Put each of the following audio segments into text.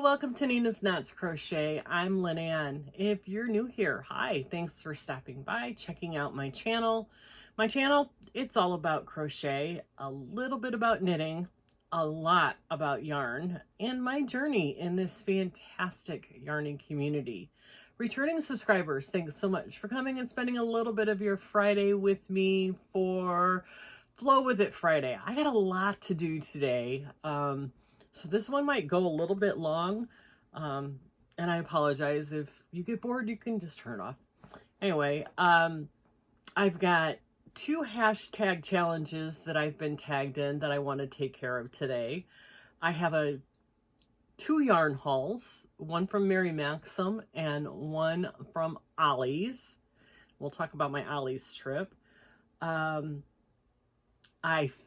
welcome to Nina's Knots Crochet. I'm Lynanne. If you're new here, hi, thanks for stopping by, checking out my channel. My channel, it's all about crochet, a little bit about knitting, a lot about yarn, and my journey in this fantastic yarning community. Returning subscribers, thanks so much for coming and spending a little bit of your Friday with me for Flow With It Friday. I got a lot to do today. So this one might go a little bit long, and I apologize. If you get bored, you can just turn it off. Anyway, I've got 2 hashtag challenges that I've been tagged in that I want to take care of today. I have 2 yarn hauls, one from Maxim and one from Ollies. We'll talk about my Ollies trip. I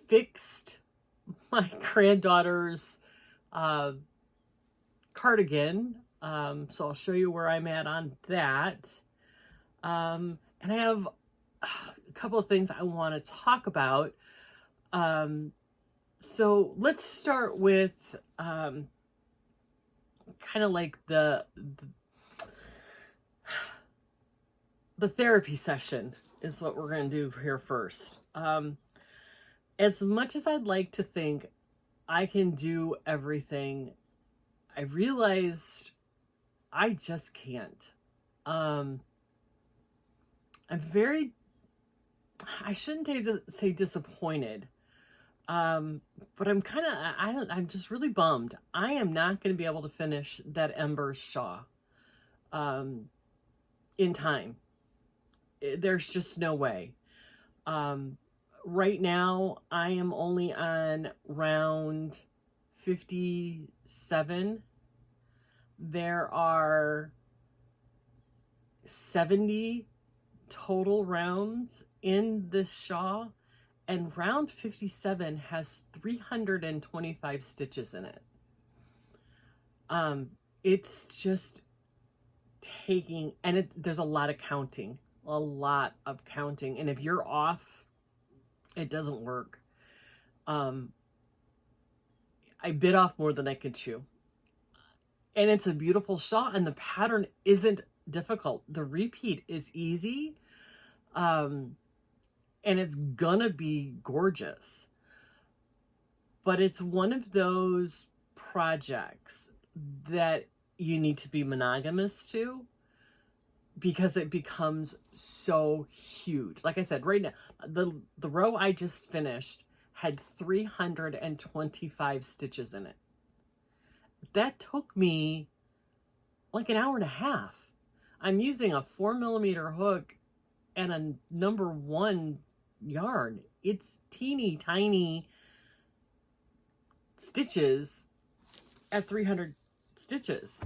fixed my granddaughter's cardigan, so I'll show you where I'm at on that, and I have a couple of things I want to talk about. So let's start with kind of like the therapy session is what we're going to do here first. As much as I'd like to think I can do everything, I realized I just can't. I'm very, I shouldn't say disappointed, but I'm kind of, I'm just really bummed. I am not going to be able to finish that Embers shawl in time. There's just no way. Right now, I am only on round 57. There are 70 total rounds in this shawl, and round 57 has 325 stitches in it. It's just taking, and there's a lot of counting, and if you're off, it doesn't work. I bit off more than I could chew. And it's a beautiful shawl, and the pattern isn't difficult. The repeat is easy, and it's gonna be gorgeous. But it's one of those projects that you need to be monogamous to, because it becomes so huge. Like I said, right now, the row I just finished had 325 stitches in it. That took me like an hour and a half. I'm using a 4mm hook and a number 1 yarn. It's teeny tiny stitches at 300 stitches.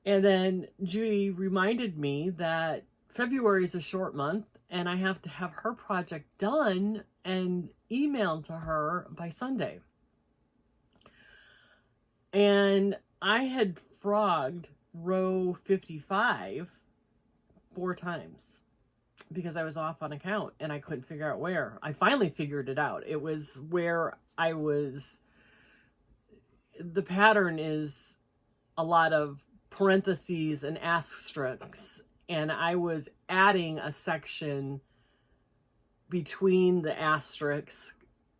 And then Judy reminded me that February is a short month and I have to have her project done and emailed to her by Sunday. And I had frogged row 55 4 times because I was off on account and I couldn't figure out where. I finally figured it out. It was where the pattern is a lot of parentheses and asterisks, and I was adding a section between the asterisk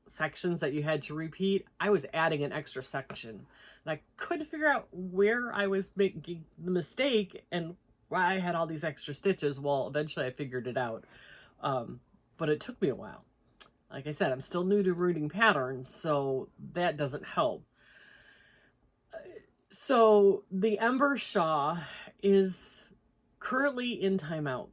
sections that you had to repeat. I was adding an extra section, and I couldn't figure out where I was making the mistake and why I had all these extra stitches. Well, eventually I figured it out, but it took me a while. Like I said, I'm still new to reading patterns, so that doesn't help. So the Ember shawl is currently in timeout.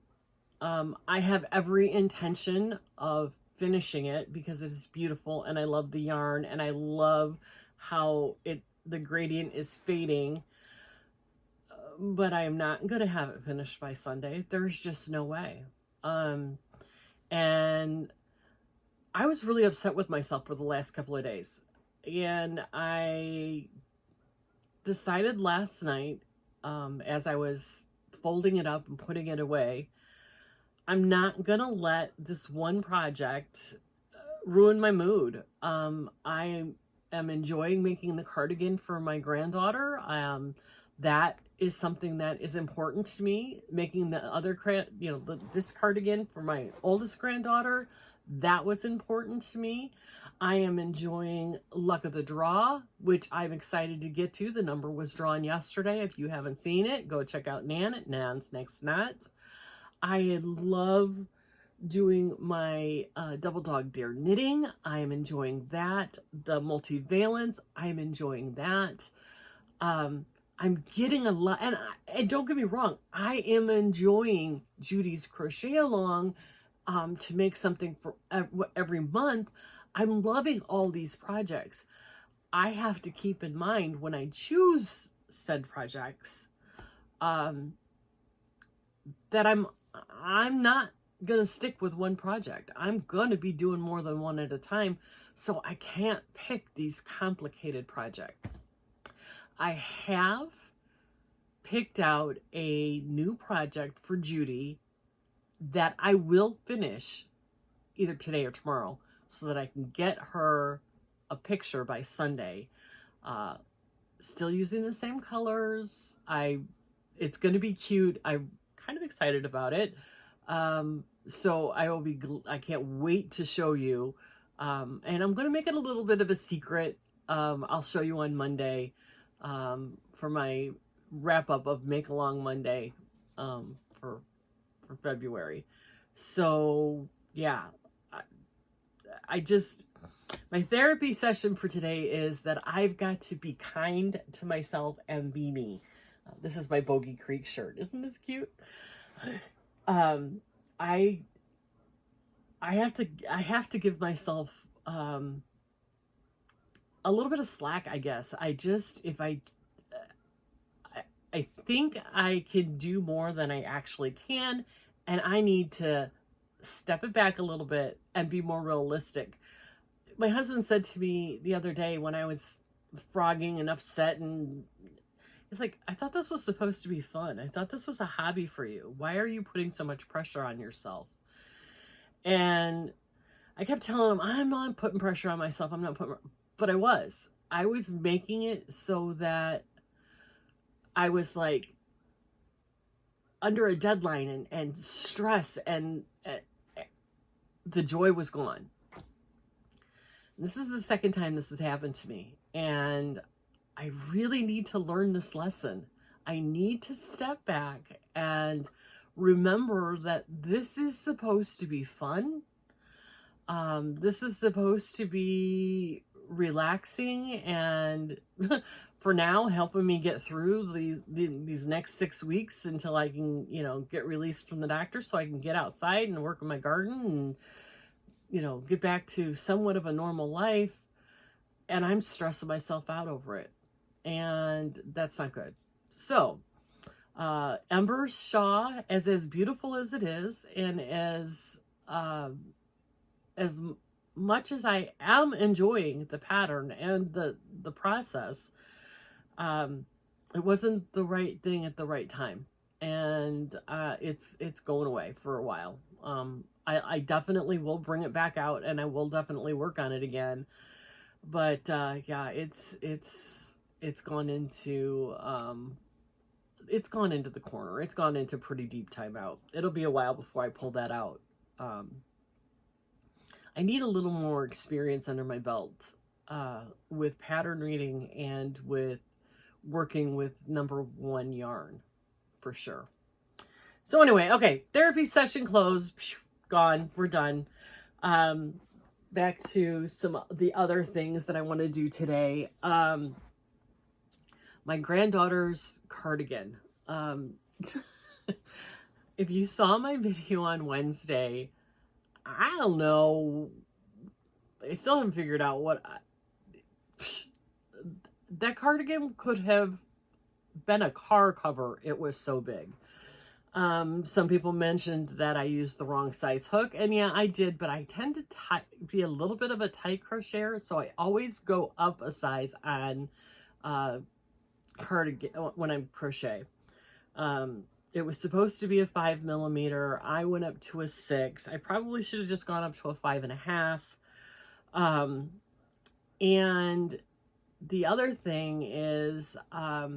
I have every intention of finishing it because it is beautiful and I love the yarn and I love how the gradient is fading. But I am not going to have it finished by Sunday. There's just no way. And I was really upset with myself for the last couple of days. And I decided last night, as I was folding it up and putting it away, I'm not gonna let this one project ruin my mood. I am enjoying making the cardigan for my granddaughter. That is something that is important to me. Making the other, this cardigan for my oldest granddaughter, that was important to me. I am enjoying Luck of the Draw, which I'm excited to get to. The number was drawn yesterday. If you haven't seen it, go check out Nan at ninas.knots.crochetcreations. I love doing my Double Dog Dare knitting. I am enjoying that. The multivalence, I'm enjoying that. I'm getting a lot, and don't get me wrong, I am enjoying Judy's crochet along to make something for every month. I'm loving all these projects. I have to keep in mind when I choose said projects that I'm not gonna stick with one project. I'm gonna be doing more than one at a time, so I can't pick these complicated projects. I have picked out a new project for Judy that I will finish either today or tomorrow so that I can get her a picture by Sunday. Still using the same colors. It's going to be cute. I'm kind of excited about it. So I can't wait to show you. And I'm going to make it a little bit of a secret. I'll show you on Monday for my wrap up of Make Along Monday for February. So yeah, my therapy session for today is that I've got to be kind to myself and be me. This is my Bogey Creek shirt. Isn't this cute? I have to give myself a little bit of slack, I guess. I think I can do more than I actually can, and I need to step it back a little bit and be more realistic. My husband said to me the other day when I was frogging and upset, and he's like, I thought this was supposed to be fun. I thought this was a hobby for you. Why are you putting so much pressure on yourself? And I kept telling him, I'm not putting pressure on myself. I'm not putting, but I was making it so that I was like under a deadline and stress, and the joy was gone. This is the second time this has happened to me, and I really need to learn this lesson. I need to step back and remember that this is supposed to be fun. This is supposed to be relaxing and for now helping me get through these next 6 weeks until I can, get released from the doctor so I can get outside and work in my garden and, get back to somewhat of a normal life. And I'm stressing myself out over it. And that's not good. So, Ember Shaw, as beautiful as it is, and as much as I am enjoying the pattern and the process, it wasn't the right thing at the right time, and it's going away for a while. I definitely will bring it back out, and I will definitely work on it again. But yeah, it's gone into the corner. It's gone into pretty deep timeout. It'll be a while before I pull that out. I need a little more experience under my belt with pattern reading and with working with number 1 yarn for sure. So anyway, okay, therapy session closed, gone, we're done. Back to some of the other things that I want to do today. My granddaughter's cardigan. If you saw my video on Wednesday, I don't know, I still haven't figured out that cardigan could have been a car cover. It was so big. Some people mentioned that I used the wrong size hook, and yeah, I did, but I tend to be a little bit of a tight crocheter, so I always go up a size on cardigan when I crochet. It was supposed to be a 5mm. I went up to a 6. I probably should have just gone up to a 5.5. And the other thing is, I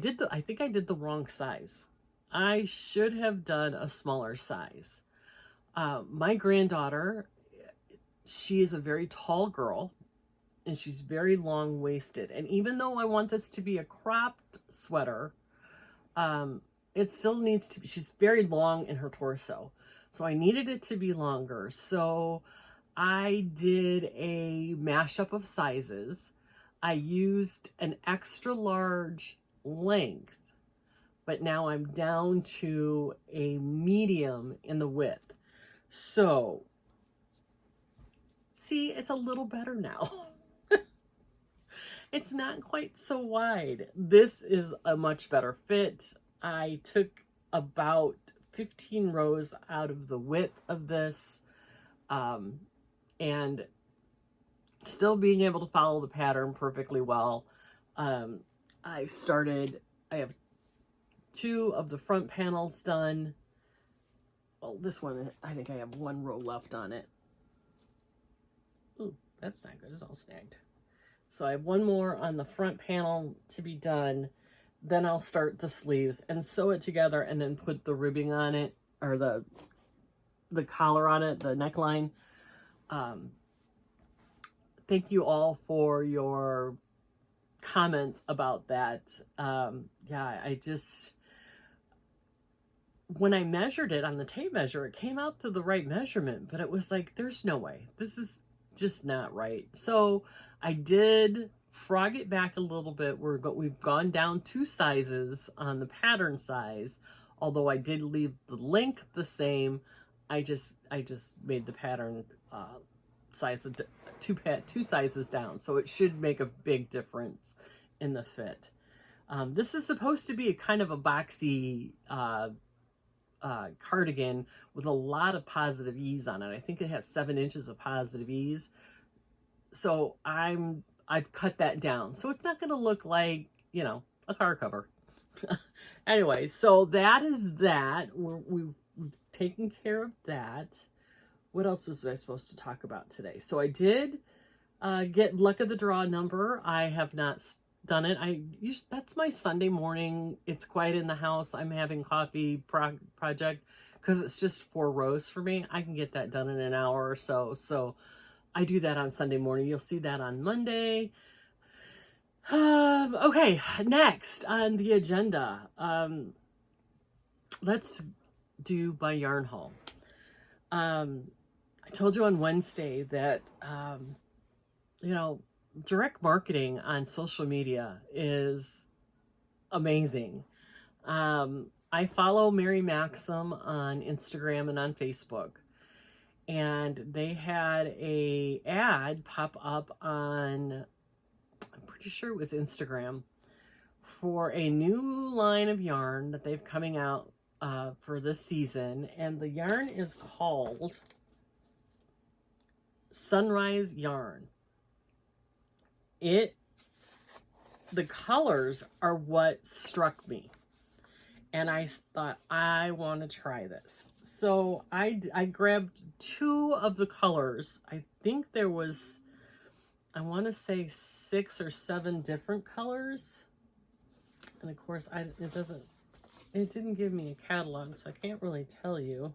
think I did the wrong size. I should have done a smaller size. My granddaughter, she is a very tall girl, and she's very long-waisted. And even though I want this to be a cropped sweater, it still needs to be, she's very long in her torso. So I needed it to be longer. So I did a mashup of sizes. I used an extra large length, but now I'm down to a medium in the width. So, see, it's a little better now. It's not quite so wide. This is a much better fit. I took about 15 rows out of the width of this, and still being able to follow the pattern perfectly well. I have 2 of the front panels done. Well, this one, I think I have 1 row left on it. Ooh, that's not good. It's all snagged. So I have 1 more on the front panel to be done. Then I'll start the sleeves and sew it together and then put the ribbing on it, or the collar on it, the neckline. Thank you all for your comments about that. Yeah, when I measured it on the tape measure, it came out to the right measurement, but it was like, there's no way. This is just not right. So I did frog it back a little bit. We've gone down 2 sizes on the pattern size, although I did leave the length the same. I just made the pattern size 2 sizes down, so it should make a big difference in the fit. This is supposed to be a kind of a boxy cardigan with a lot of positive ease on it. I think it has 7 inches of positive ease. So I've cut that down. So it's not going to look like, you know, a car cover. Anyway, so that is that. We've taken care of that. What else was I supposed to talk about today? So I did get luck of the draw number. I have not done it. That's my Sunday morning. It's quiet in the house. I'm having coffee project because it's just 4 rows for me. I can get that done in an hour or so. So I do that on Sunday morning. You'll see that on Monday. Okay, next on the agenda, let's do my yarn haul. I told you on Wednesday that, you know, direct marketing on social media is amazing. I follow Mary Maxim on Instagram and on Facebook, and they had a ad pop up on, I'm pretty sure it was Instagram, for a new line of yarn that they've coming out for this season, and the yarn is called Sunrise Yarn. The colors are what struck me, and I thought, I want to try this. So I grabbed 2 of the colors. I think there was, I want to say 6 or 7 different colors. And of course, it didn't give me a catalog, so I can't really tell you.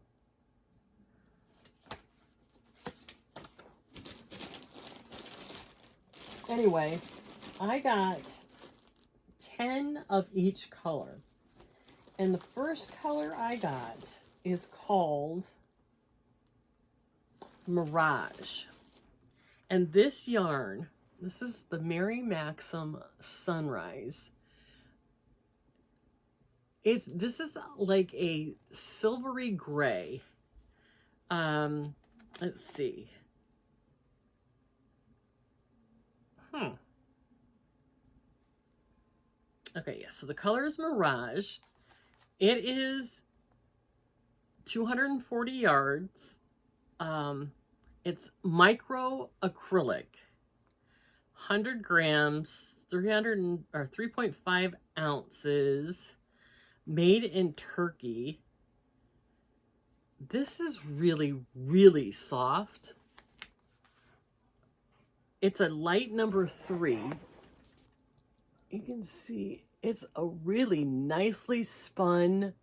Anyway, I got 10 of each color. And the first color I got is called Mirage. And this yarn, this is the Mary Maxim Sunrise. This is like a silvery gray. Let's see. Okay, yeah, so the color is Mirage. It is 240 yards. It's micro acrylic, 100 grams, 3.5 ounces, made in Turkey. This is really, really soft. It's a light number 3. You can see it's a really nicely spun,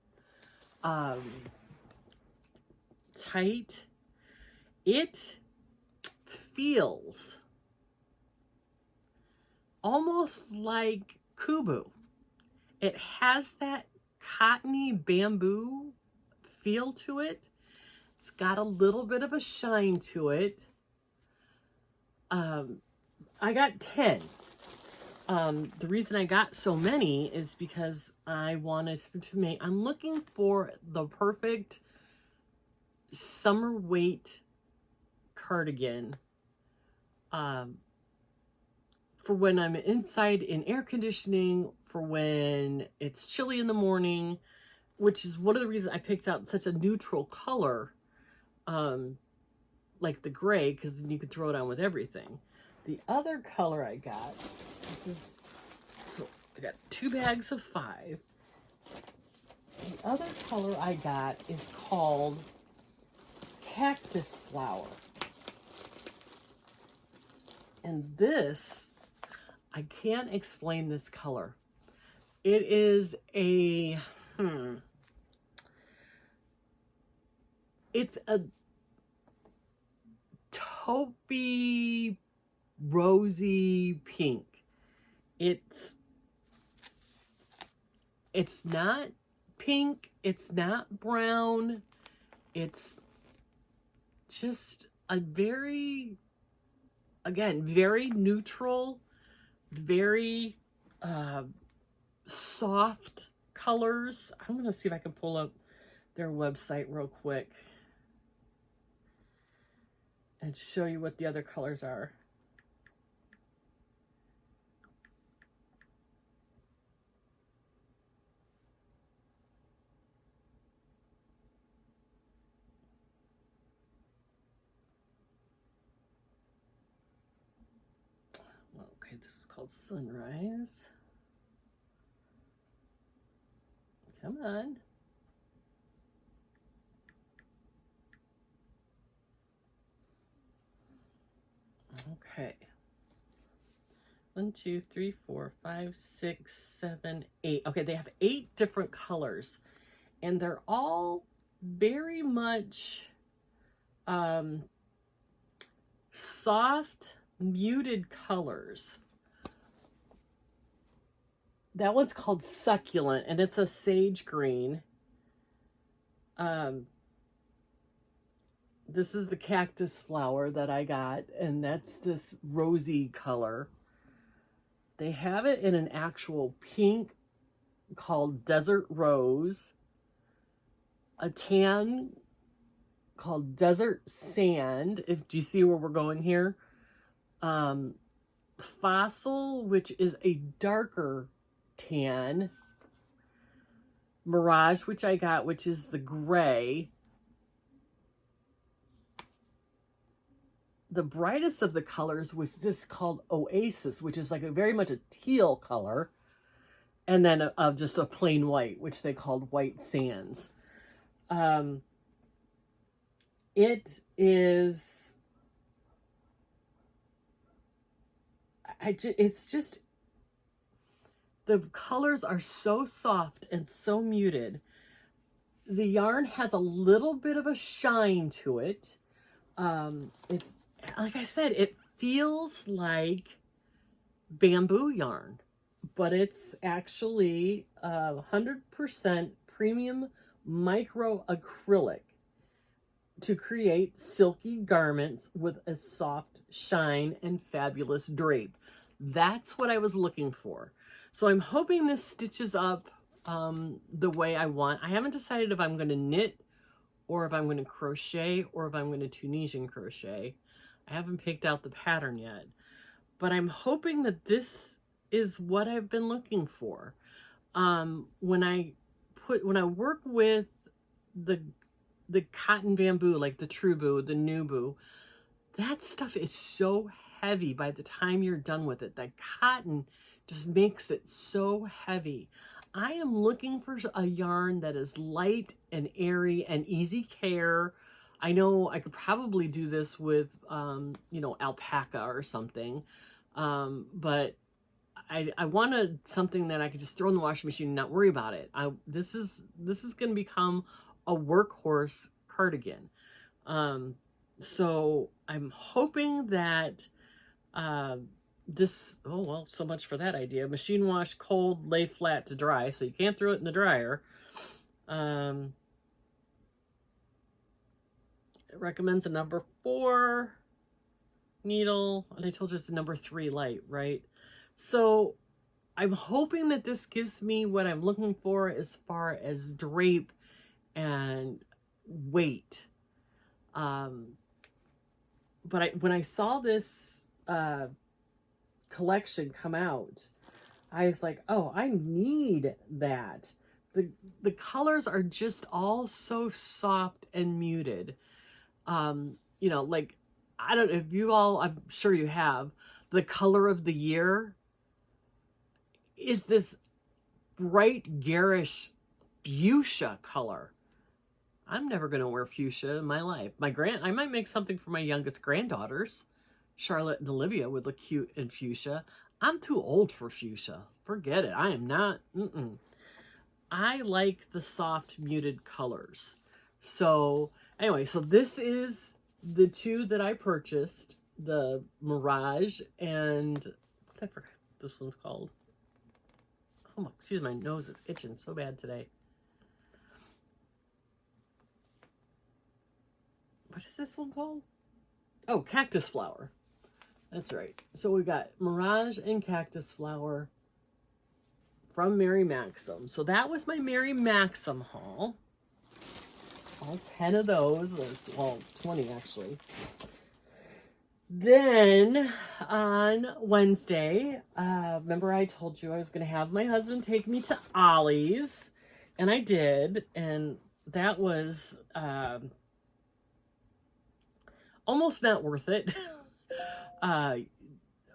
tight. It feels almost like Kubu. It has that cottony bamboo feel to it. It's got a little bit of a shine to it. I got 10. The reason I got so many is because I wanted to make, I'm looking for the perfect summer weight cardigan for when I'm inside in air conditioning, for when it's chilly in the morning, which is one of the reasons I picked out such a neutral color, like the gray, because then you could throw it on with everything. The other color I got, so I got 2 bags of 5. The other color I got is called Cactus Flower. And this, I can't explain this color. It is a, it's a taupey, rosy pink. It's not pink, it's not brown, it's just a very, again, very neutral, very soft colors. I'm gonna see if I can pull up their website real quick and show you what the other colors are. Okay, this is called Sunrise. Come on. Okay. 1, 2, 3, 4, 5, 6, 7, 8. Okay, they have 8 different colors, and they're all very much soft, muted colors. That one's called Succulent, and it's a sage green. This is the Cactus Flower that I got, and that's this rosy color. They have it in an actual pink called Desert Rose, a tan called Desert Sand, do you see where we're going here? Fossil, which is a darker tan. Mirage, which I got, which is the gray. The brightest of the colors was this called Oasis, which is like very much a teal color. And then just a plain white, which they called White Sands. It is, it's just, the colors are so soft and so muted. The yarn has a little bit of a shine to it. It's, like I said, it feels like bamboo yarn, but it's actually 100% premium micro acrylic to create silky garments with a soft shine and fabulous drape. That's what I was looking for. So I'm hoping this stitches up the way I want. I haven't decided if I'm going to knit or if I'm going to crochet or if I'm going to Tunisian crochet. I haven't picked out the pattern yet, but I'm hoping that this is what I've been looking for. When I work with the cotton bamboo, like the Trubu, the Nubu, that stuff is so heavy by the time you're done with it. That cotton just makes it so heavy. I am looking for a yarn that is light and airy and easy care. I know I could probably do this with, you know, alpaca or something. But I wanted something that I could just throw in the washing machine and not worry about it. This is going to become a workhorse cardigan. So I'm hoping that this, oh, well, so much for that idea. Machine wash, cold, lay flat to dry. So you can't throw it in the dryer. It recommends a number 4 needle, and I told you it's a number 3 light, right? So I'm hoping that this gives me what I'm looking for as far as drape and weight. But when I saw this collection come out, I was like, oh, I need that. The colors are just all so soft and muted. You know, like, I don't know if you all, I'm sure you have, the color of the year is this bright, garish fuchsia color. I'm never going to wear fuchsia in my life. I might make something for my youngest granddaughters. Charlotte and Olivia would look cute in fuchsia. I'm too old for fuchsia. Forget it. I am not. I like the soft, muted colors. So anyway, so this is the 2 that I purchased, the Mirage and I forgot what this one's called. Oh, excuse my nose is itching so bad today. What is this one called? Oh, Cactus Flower. That's right. So we got Mirage and Cactus Flower from Mary Maxim. So that was my Mary Maxim haul. All 10 of those, well, 20 actually. Then on Wednesday, remember I told you I was going to have my husband take me to Ollies, and I did, and that was almost not worth it.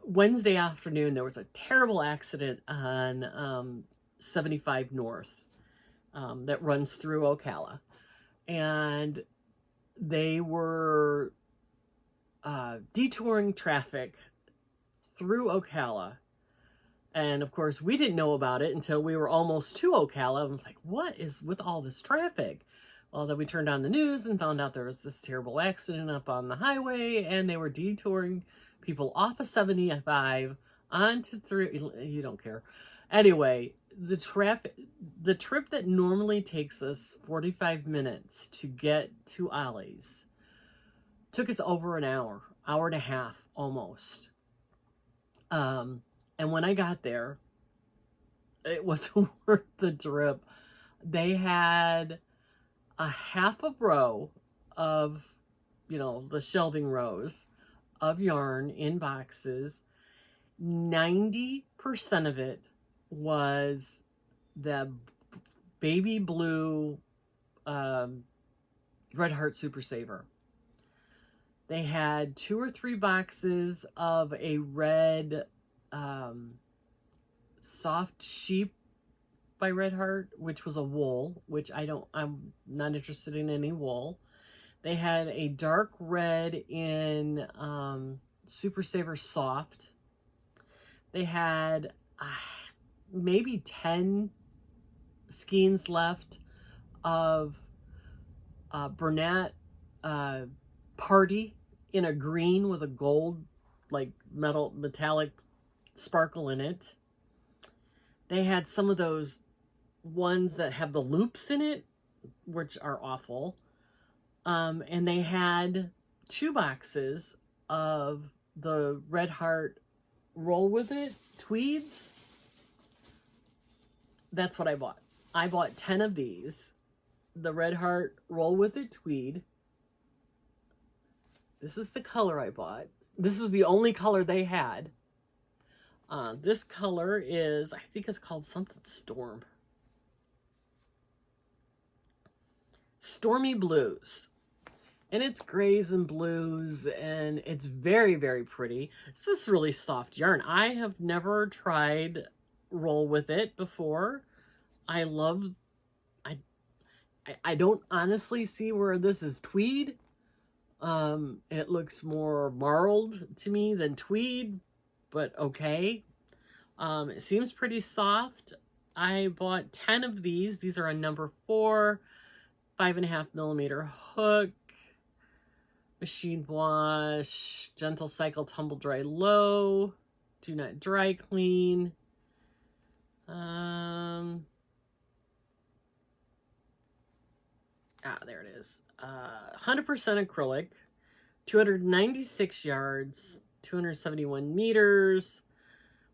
Wednesday afternoon, there was a terrible accident on 75 North that runs through Ocala. And they were detouring traffic through Ocala. And of course, we didn't know about it until we were almost to Ocala. I was like, what is with all this traffic? Well, then we turned on the news and found out there was this terrible accident up on the highway, and they were detouring people off of 75 onto 3. You don't care. Anyway, the trip that normally takes us 45 minutes to get to Ollies took us over an hour and a half almost. And when I got there, it was worth the trip. They had a half a row of, you know, the shelving rows of yarn in boxes. 90% of it was the baby blue Red Heart Super Saver. They had 2 or 3 boxes of a red Soft Sheep by Red Heart, which was a wool, which I'm not interested in any wool. They had a dark red in Super Saver Soft. They had maybe 10 skeins left of Bernat Party in a green with a gold, like metallic sparkle in it. They had some of those ones that have the loops in it, which are awful. And they had 2 boxes of the Red Heart Roll With It tweeds. That's what I bought. I bought 10 of these. The Red Heart Roll With It tweed. This is the color I bought. This was the only color they had. This color is, I think it's called something Storm. Stormy Blues. And it's grays and blues, and it's very, very pretty. This is really soft yarn. I have never tried Roll With It before. I don't honestly see where this is tweed. It looks more marled to me than tweed, but okay. It seems pretty soft. I bought 10 of these. These are a number 4, 5.5mm hook, machine wash, gentle cycle, tumble dry low, do not dry clean. There it is. 100% acrylic, 296 yards, 271 meters,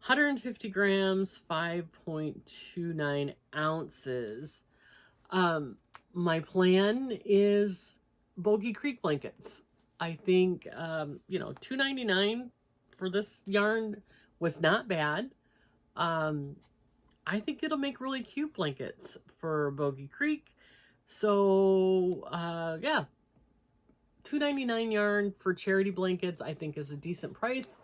150 grams, 5.29 ounces. My plan is Bogey Creek blankets. I think, you know, $2.99 for this yarn was not bad. I think it'll make really cute blankets for Bogey Creek. So, yeah, $2.99 yarn for charity blankets, I think, is a decent price.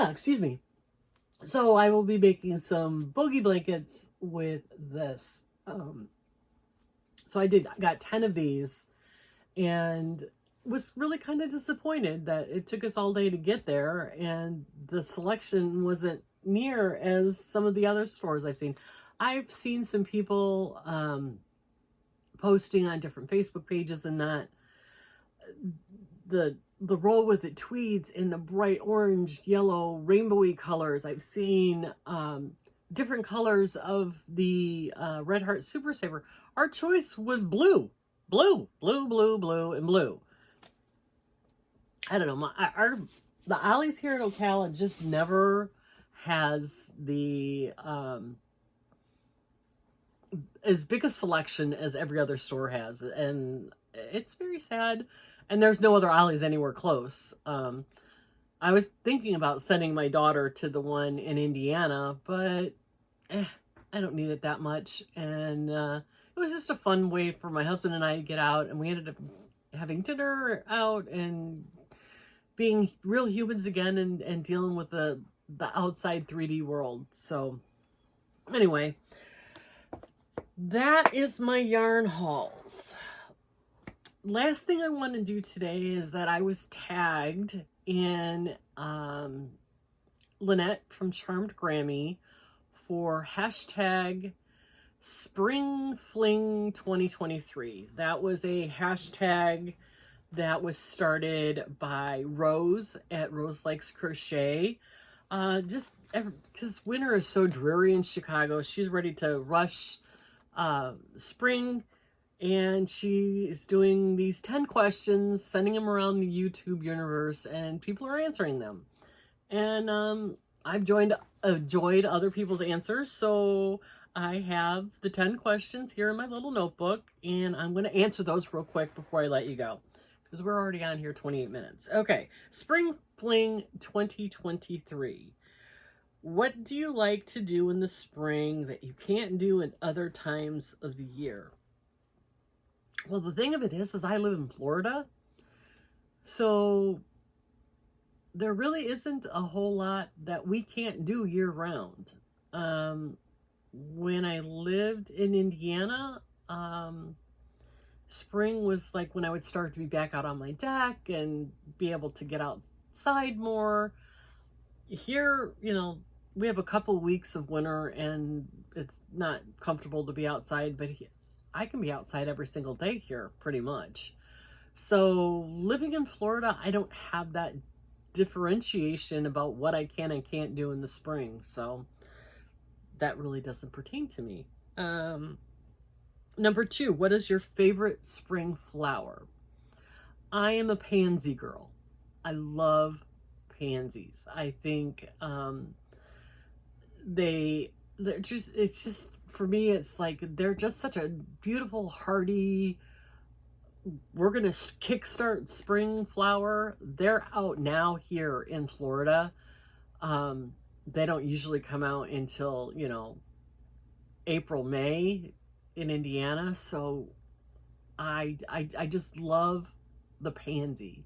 Excuse me. So I will be making some bogey blankets with this. So I got 10 of these and was really kind of disappointed that it took us all day to get there and the selection wasn't near as some of the other stores I've seen. I've seen some people posting on different Facebook pages and that the roll with it tweeds in the bright orange, yellow, rainbowy colors. I've seen different colors of the Red Heart Super Saver. Our choice was blue, and blue. I don't know. The Ollies here in Ocala just never has the as big a selection as every other store has, and it's very sad. And there's no other Ollies anywhere close. I was thinking about sending my daughter to the one in Indiana, but I don't need it that much. And it was just a fun way for my husband and I to get out, and we ended up having dinner out and being real humans again and dealing with the outside 3D world. So anyway, that is my yarn hauls. Last thing I want to do today is that I was tagged in Lynette from Charmed Grammy for hashtag Spring Fling 2023. That was a hashtag that was started by Rose at Rose Likes Crochet. Just because winter is so dreary in Chicago, she's ready to rush spring. And she is doing these 10 questions, sending them around the YouTube universe, and people are answering them. And I've enjoyed other people's answers, so I have the 10 questions here in my little notebook, and I'm going to answer those real quick before I let you go, because we're already on here 28 minutes. Okay, Spring Fling 2023. What do you like to do in the spring that you can't do in other times of the year? Well, the thing of it is I live in Florida, so there really isn't a whole lot that we can't do year round. When I lived in Indiana, spring was like when I would start to be back out on my deck and be able to get outside more. Here, you know, we have a couple weeks of winter and it's not comfortable to be outside, but I can be outside every single day here, pretty much. So living in Florida, I don't have that differentiation about what I can and can't do in the spring. So that really doesn't pertain to me. Number 2, what is your favorite spring flower? I am a pansy girl. I love pansies. I think it's just, for me, it's like they're just such a beautiful, hardy, we're going to kickstart spring flower. They're out now here in Florida. They don't usually come out until, you know, April, May in Indiana. So I just love the pansy.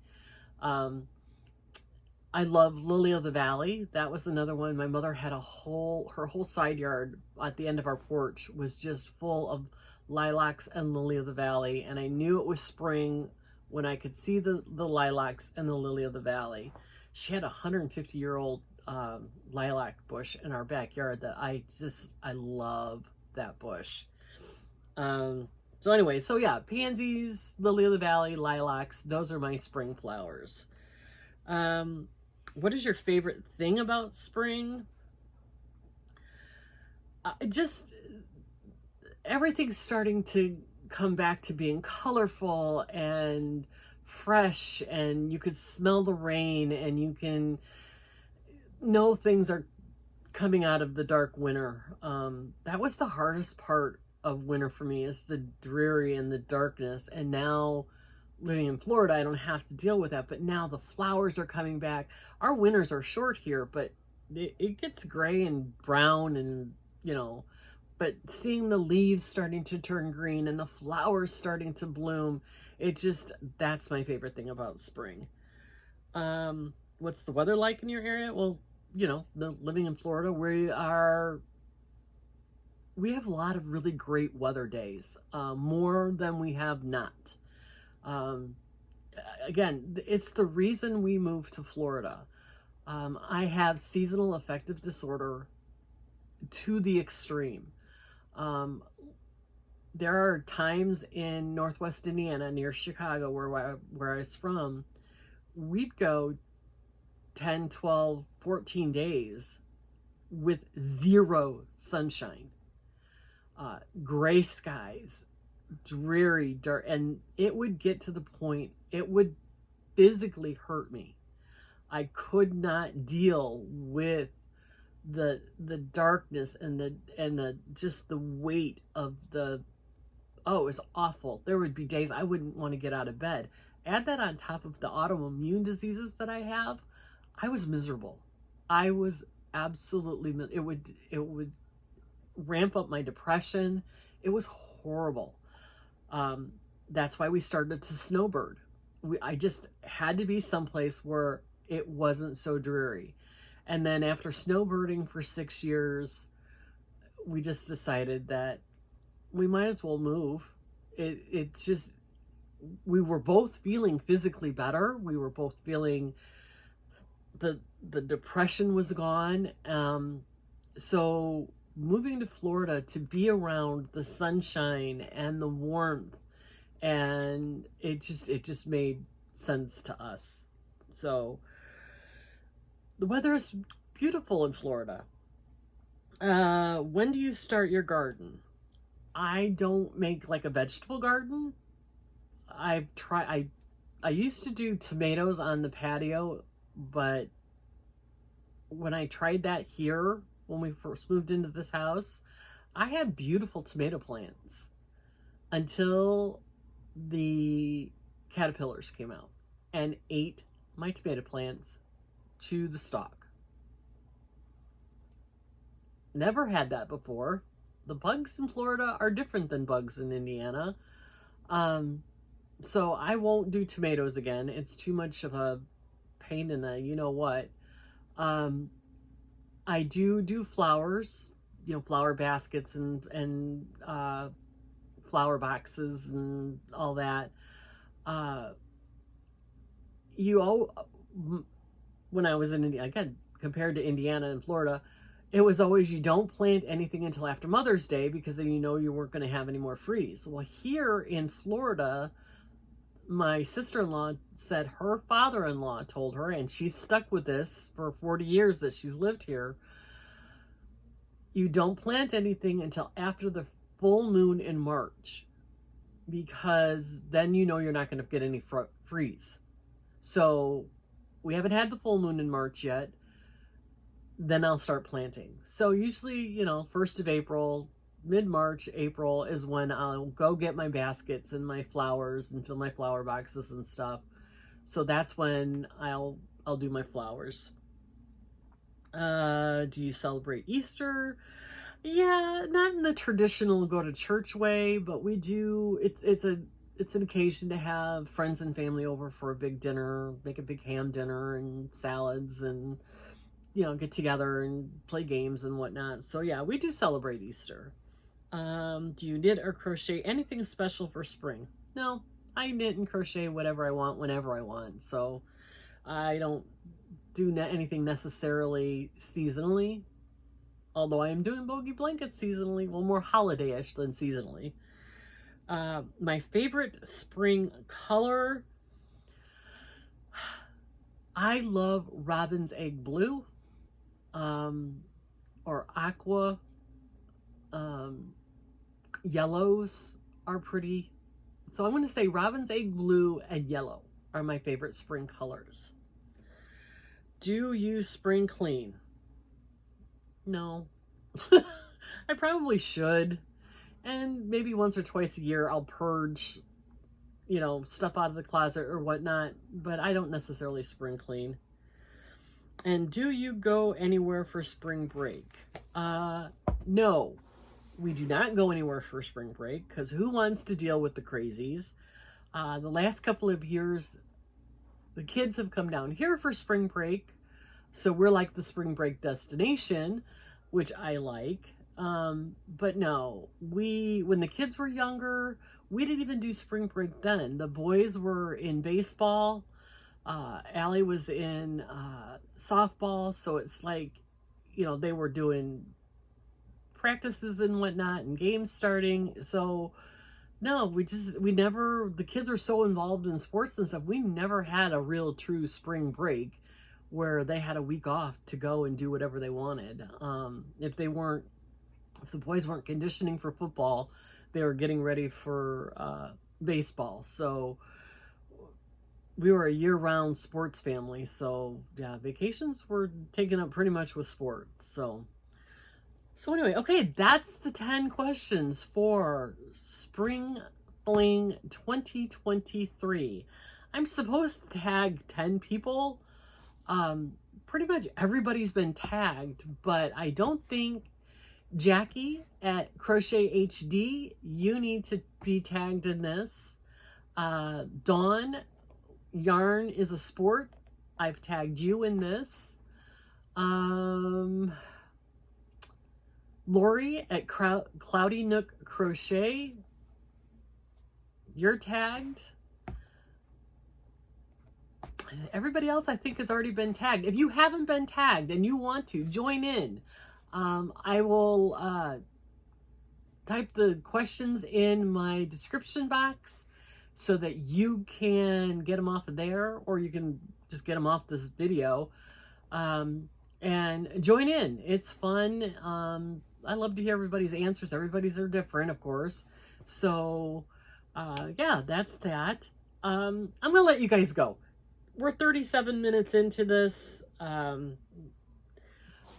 I love Lily of the Valley. That was another one. My mother had her whole side yard at the end of our porch was just full of lilacs and lily of the valley, and I knew it was spring when I could see the lilacs and the lily of the valley. She had a 150-year-old lilac bush in our backyard that I love that bush. So anyway, so yeah, pansies, lily of the valley, lilacs, those are my spring flowers. What is your favorite thing about spring? Just everything's starting to come back to being colorful and fresh, and you could smell the rain, and you can know things are coming out of the dark winter. That was the hardest part of winter for me, is the dreary and the darkness. And now living in Florida, I don't have to deal with that, but now the flowers are coming back. Our winters are short here, but it gets gray and brown, and but seeing the leaves starting to turn green and the flowers starting to bloom, that's my favorite thing about spring. What's the weather like in your area? Well, living in Florida, we have a lot of really great weather days, more than we have not. Again, it's the reason we moved to Florida. I have seasonal affective disorder to the extreme. There are times in Northwest Indiana near Chicago where I was from, we'd go 10, 12, 14 days with zero sunshine, gray skies, dreary, dark, and it would get to the point, it would physically hurt me. I could not deal with the darkness and the just the weight of it was awful. There would be days I wouldn't want to get out of bed. Add that on top of the autoimmune diseases that I have, I was miserable. I was absolutely, it would ramp up my depression. It was horrible. That's why we started to snowbird. I just had to be someplace where it wasn't so dreary. And then after snowbirding for 6 years, we just decided that we might as well move. We were both feeling physically better. We were both feeling the depression was gone. So moving to Florida to be around the sunshine and the warmth, and it just made sense to us. So the weather is beautiful in Florida. When do you start your garden? I don't make like a vegetable garden. I used to do tomatoes on the patio, but when I tried that here, when we first moved into this house, I had beautiful tomato plants until the caterpillars came out and ate my tomato plants to the stalk. Never had that before. The bugs in Florida are different than bugs in Indiana. So I won't do tomatoes again. It's too much of a pain in the you-know-what. I do flowers, flower baskets and flower boxes and all that. When I was in India, again, compared to Indiana and Florida, it was always, you don't plant anything until after Mother's Day, because then you weren't going to have any more freeze. Well, here in Florida, my sister-in-law said her father-in-law told her, and she's stuck with this for 40 years that she's lived here, you don't plant anything until after the full moon in March, because then you're not going to get any freeze. So we haven't had the full moon in March yet. Then I'll start planting. So usually, 1st of April, mid-March, April is when I'll go get my baskets and my flowers and fill my flower boxes and stuff. So that's when I'll do my flowers. Do you celebrate Easter? Yeah, not in the traditional go to church way, but we do. It's an occasion to have friends and family over for a big dinner, make a big ham dinner and salads, and get together and play games and whatnot. So yeah, we do celebrate Easter. Do you knit or crochet anything special for spring? No, I knit and crochet whatever I want, whenever I want. So I don't do anything necessarily seasonally. Although I am doing bogey blankets seasonally, well, more holiday-ish than seasonally. My favorite spring color, I love robin's egg blue, or aqua. Yellows are pretty. So I'm going to say robin's egg blue and yellow are my favorite spring colors. Do you spring clean? No. I probably should. And maybe once or twice a year I'll purge, you know, stuff out of the closet or whatnot, but I don't necessarily spring clean. And do you go anywhere for spring break? No, we do not go anywhere for spring break because who wants to deal with the crazies? The last couple of years, the kids have come down here for spring break. So we're like the spring break destination, which I like. But no, when the kids were younger, we didn't even do spring break then. The boys were in baseball. Allie was in softball. So it's like, you know, they were doing practices and whatnot and games starting. So no, the kids were so involved in sports and stuff. We never had a real true spring break where they had a week off to go and do whatever they wanted. If the boys weren't conditioning for football, they were getting ready for baseball. So we were a year-round sports family. So yeah, vacations were taken up pretty much with sports. So anyway, okay, that's the 10 questions for Spring Fling 2023. I'm supposed to tag 10 people. Pretty much everybody's been tagged, but I don't think Jackie at Crochet HD, you need to be tagged in this. Dawn, Yarn is a Sport, I've tagged you in this. Lori at Cloudy Nook Crochet, you're tagged. Everybody else I think has already been tagged. If you haven't been tagged and you want to join in, I will type the questions in my description box so that you can get them off of there, or you can just get them off this video and join in. It's fun. I love to hear everybody's answers. Everybody's are different, of course. So yeah, that's that. I'm gonna let you guys go. We're 37 minutes into this.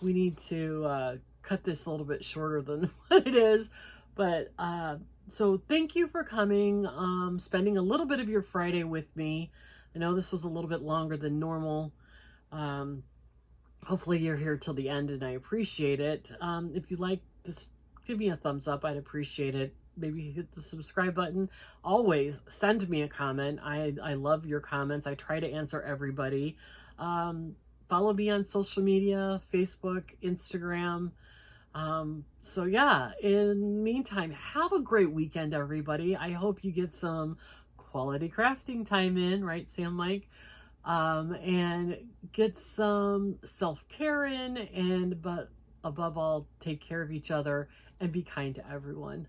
We need to cut this a little bit shorter than what it is. But so thank you for coming, spending a little bit of your Friday with me. I know this was a little bit longer than normal. Hopefully you're here till the end and I appreciate it. If you like this, give me a thumbs up. I'd appreciate it. Maybe hit the subscribe button. Always send me a comment. I love your comments. I try to answer everybody. Follow me on social media, Facebook, Instagram. So yeah, in the meantime, have a great weekend, everybody. I hope you get some quality crafting time in, right, Sam Mike? And get some self-care in, but above all, take care of each other and be kind to everyone.